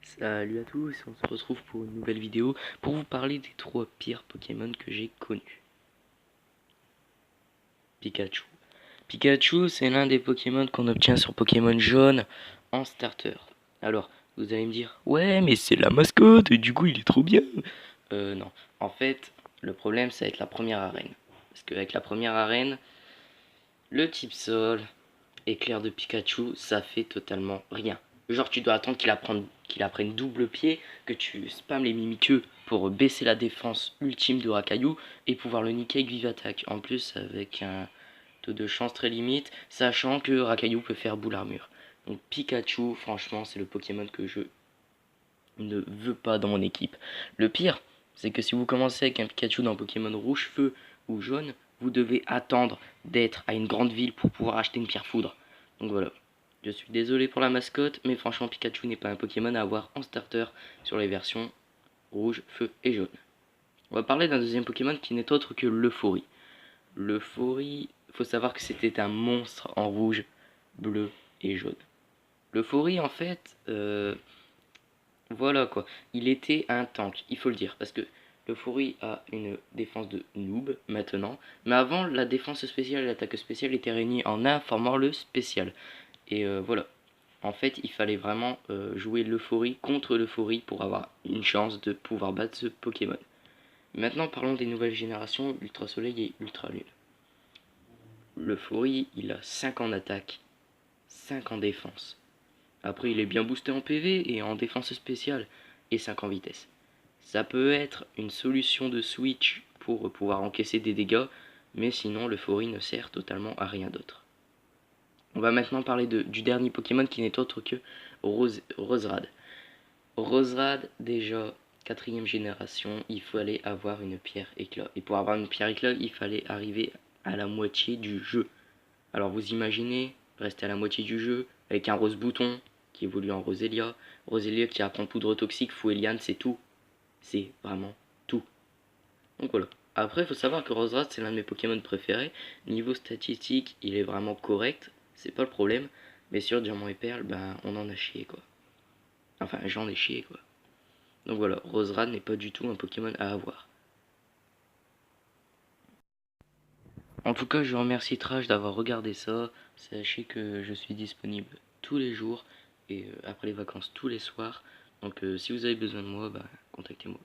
Salut à tous, on se retrouve pour une nouvelle vidéo pour vous parler des 3 pires Pokémon que j'ai connus. Pikachu. Pikachu, c'est l'un des Pokémon qu'on obtient sur Pokémon jaune en starter. Alors, vous allez me dire, ouais, mais c'est la mascotte et du coup il est trop bien. Non. En fait, le problème, ça va être la première arène. Parce qu'avec la première arène, le type sol, éclair de Pikachu, ça fait totalement rien. Genre tu dois attendre qu'il apprenne double pied, que tu spammes les Mimiqueux pour baisser la défense ultime de Rakayu et pouvoir le niquer avec Vive Attaque. En plus avec un taux de chance très limite, sachant que Rakayu peut faire boule armure. Donc Pikachu, franchement, c'est le Pokémon que je ne veux pas dans mon équipe. Le pire, c'est que si vous commencez avec un Pikachu dans Pokémon rouge, feu ou jaune, vous devez attendre d'être à une grande ville pour pouvoir acheter une pierre foudre. Donc voilà. Je suis désolé pour la mascotte, mais franchement Pikachu n'est pas un Pokémon à avoir en starter sur les versions rouge, feu et jaune. On va parler d'un deuxième Pokémon qui n'est autre que l'Euphorie. L'Euphorie, faut savoir que c'était un monstre en rouge, bleu et jaune. L'Euphorie en fait, voilà quoi, il était un tank, il faut le dire, parce que l'Euphorie a une défense de noob maintenant, mais avant la défense spéciale et l'attaque spéciale étaient réunies en un formant le spécial. Et voilà, en fait il fallait vraiment jouer l'Euphorie contre l'Euphorie pour avoir une chance de pouvoir battre ce Pokémon. Maintenant parlons des nouvelles générations, Ultra Soleil et Ultra Lune. L'Euphorie, il a 5 en attaque, 5 en défense. Après, il est bien boosté en PV et en défense spéciale, et 5 en vitesse. Ça peut être une solution de switch pour pouvoir encaisser des dégâts, mais sinon l'Euphorie ne sert totalement à rien d'autre. On va maintenant parler du dernier Pokémon qui n'est autre que Roserade. Roserade, déjà, 4ème génération, il fallait avoir une pierre éclat. Et pour avoir une pierre éclat, il fallait arriver à la moitié du jeu. Alors vous imaginez, rester à la moitié du jeu, avec un rose bouton qui évolue en Roselia, Roselia qui apprend poudre toxique, Foueliane, c'est tout. C'est vraiment tout. Donc voilà. Après, il faut savoir que Roserade, c'est l'un de mes Pokémon préférés. Niveau statistique, il est vraiment correct, c'est pas le problème. Mais sur Diamant et Perle, ben, on en a chié quoi. Enfin, j'en ai chié quoi. Donc voilà, Roserade n'est pas du tout un Pokémon à avoir. En tout cas, je remercie Trash d'avoir regardé ça. Sachez que je suis disponible tous les jours et après les vacances tous les soirs. Donc si vous avez besoin de moi, bah, contactez-moi.